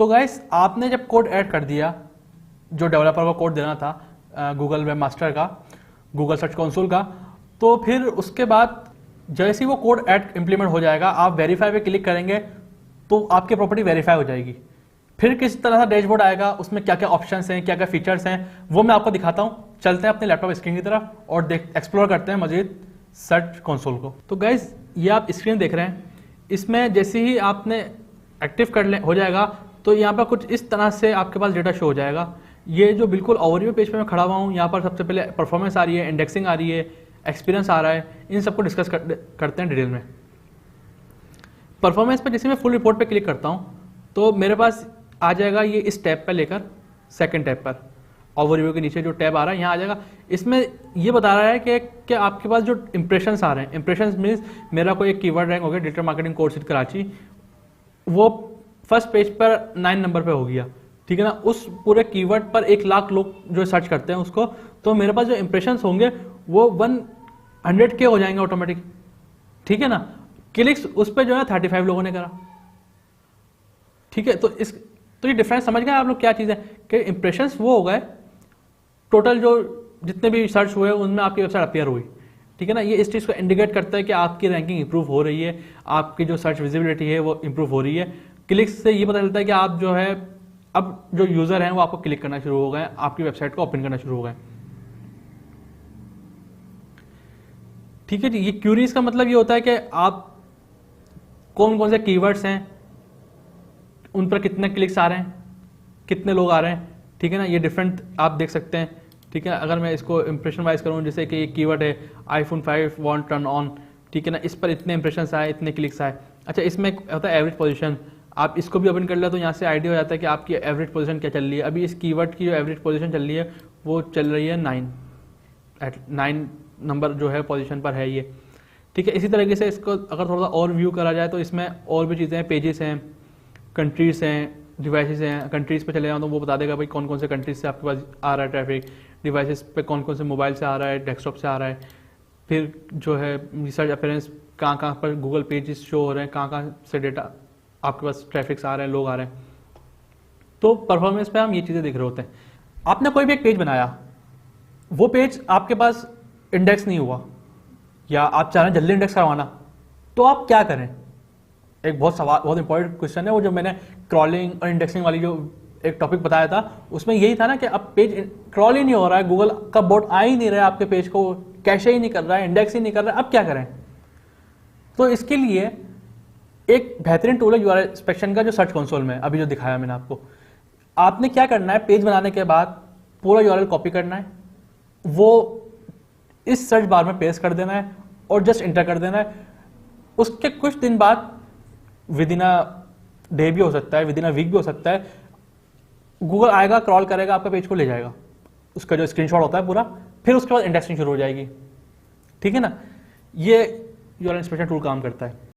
तो गाइस आपने जब कोड ऐड कर दिया, जो डेवलपर को कोड देना था गूगल वेब मास्टर का, गूगल सर्च कंसोल का, तो फिर उसके बाद जैसे ही वो कोड ऐड इम्प्लीमेंट हो जाएगा, आप वेरीफाई पे क्लिक करेंगे तो आपकी प्रॉपर्टी वेरीफाई हो जाएगी। फिर किस तरह का डैशबोर्ड आएगा, उसमें क्या क्या ऑप्शंस हैं, क्या क्या फीचर्स हैं, वो मैं आपको दिखाता हूँ। चलते हैं अपने लैपटॉप स्क्रीन की तरफ और एक्सप्लोर करते हैं मजीद सर्च कंसोल को। तो गाइज ये आप स्क्रीन देख रहे हैं, इसमें जैसे ही आपने एक्टिव हो जाएगा तो यहाँ पर कुछ इस तरह से आपके पास डेटा शो हो जाएगा। ये जो बिल्कुल ओवरव्यू पेज पे मैं खड़ा हुआ हूँ, यहाँ पर सबसे पहले परफॉर्मेंस आ रही है, इंडेक्सिंग आ रही है, एक्सपीरियंस आ रहा है। इन सबको डिस्कस करते हैं डिटेल में। परफॉर्मेंस पर जैसे मैं फुल रिपोर्ट पे क्लिक करता हूँ तो मेरे पास आ जाएगा ये इस टैब पर लेकर सेकंड टैब पर, ओवरव्यू के नीचे जो टैब आ रहा है यहाँ आ जाएगा। इसमें ये बता रहा है कि आपके पास जो इंप्रेशंस आ रहे हैं, इंप्रेशंस मीन्स मेरा कोई एक कीवर्ड रैंक हो गया digital marketing course in Karachi, वो फर्स्ट पेज पर 9 नंबर पे हो गया, ठीक है ना। उस पूरे कीवर्ड पर 1 लाख लोग जो सर्च करते हैं उसको, तो मेरे पास जो इंप्रेशंस होंगे वो 100K हो जाएंगे ऑटोमेटिक, ठीक है ना। क्लिक्स उस पर जो है 35 लोगों ने करा, ठीक है। तो ये डिफरेंस समझ गए आप लोग क्या चीज़ है कि इंप्रेशंस वो हो गए, टोटल जो जितने भी सर्च हुए उनमें आपकी वेबसाइट अपीयर हुई, ठीक है ना। ये इस चीज़ को इंडिकेट करता है कि आपकी रैंकिंग इंप्रूव हो रही है, आपकी जो सर्च विजिबिलिटी है वो इंप्रूव हो रही है। क्लिक्स से ये पता चलता है कि आप जो है अब जो यूज़र हैं वो आपको क्लिक करना शुरू हो गए, आपकी वेबसाइट को ओपन करना शुरू हो गए, ठीक है जी। ये क्यूरीज का मतलब ये होता है कि आप कौन कौन से कीवर्ड्स हैं, उन पर कितने क्लिक्स आ रहे हैं, कितने लोग आ रहे हैं, ठीक है ना। ये डिफरेंट आप देख सकते हैं, ठीक है। अगर मैं इसको इंप्रेशन वाइज करूँ, जैसे कि एक कीवर्ड है iPhone 5 वॉन्ट टर्न ऑन, ठीक है ना, इस पर इतने इंप्रेशंस आए, इतने क्लिक्स आए। अच्छा, इसमें होता है एवरेज पोजीशन, आप इसको भी ओपन कर ले तो यहाँ से आइडिया हो जाता है कि आपकी एवरेज पोजीशन क्या चल रही है। अभी इस कीवर्ड की जो एवरेज पोजीशन चल रही है वो चल रही है 9 नंबर जो है पोजीशन पर है ये, ठीक है। इसी तरीके से इसको अगर थोड़ा सा और व्यू करा जाए तो इसमें और भी चीज़ें हैं, पेजेस हैं, कंट्रीज हैं, डिवाइसेस हैं। कंट्रीज़ पे चले जाओ तो वो बता देगा भाई कौन कौन से कंट्रीज से आपके पास आ रहा है ट्रैफिक, डिवाइसेस पे कौन कौन से मोबाइल से आ रहा है, डेस्कटॉप से आ रहा है। फिर जो है रिसर्च अपीयरेंस, कहाँ कहाँ पर गूगल पेजेस शो हो रहे हैं, कहाँ कहाँ से डेटा आपके पास ट्रैफिक्स आ रहे हैं, लोग आ रहे हैं। तो परफॉर्मेंस पे हम ये चीज़ें देख रहे होते हैं। आपने कोई भी एक पेज बनाया, वो पेज आपके पास इंडेक्स नहीं हुआ, या आप चाह रहे हैं जल्दी इंडेक्स करवाना, तो आप क्या करें? एक बहुत इंपॉर्टेंट क्वेश्चन है वो, जो मैंने क्रॉलिंग और इंडेक्सिंग वाली जो एक टॉपिक बताया था उसमें यही था ना कि अब पेज क्रॉल ही नहीं हो रहा है, गूगल का बोट आ ही नहीं रहा है आपके पेज को, कैशे ही नहीं कर रहा है, इंडेक्स ही नहीं कर रहा है, अब क्या करें? तो इसके लिए एक बेहतरीन टूल है यूआरएल इंस्पेक्शन का, जो सर्च कंसोल में अभी जो दिखाया मैंने आपको। आपने क्या करना है, पेज बनाने के बाद पूरा यूआरएल कॉपी करना है, वो इस सर्च बार में पेस्ट कर देना है और जस्ट इंटर कर देना है। उसके कुछ दिन बाद, विद इन अ डे भी हो सकता है, विद इन अ वीक भी हो सकता है, गूगल आएगा, क्रॉल करेगा, आपका पेज को ले जाएगा, उसका जो स्क्रीनशॉट होता है पूरा, फिर उसके बाद इंडेक्सिंग शुरू हो जाएगी, ठीक है ना। ये यूआरएल इंस्पेक्शन टूल काम करता है।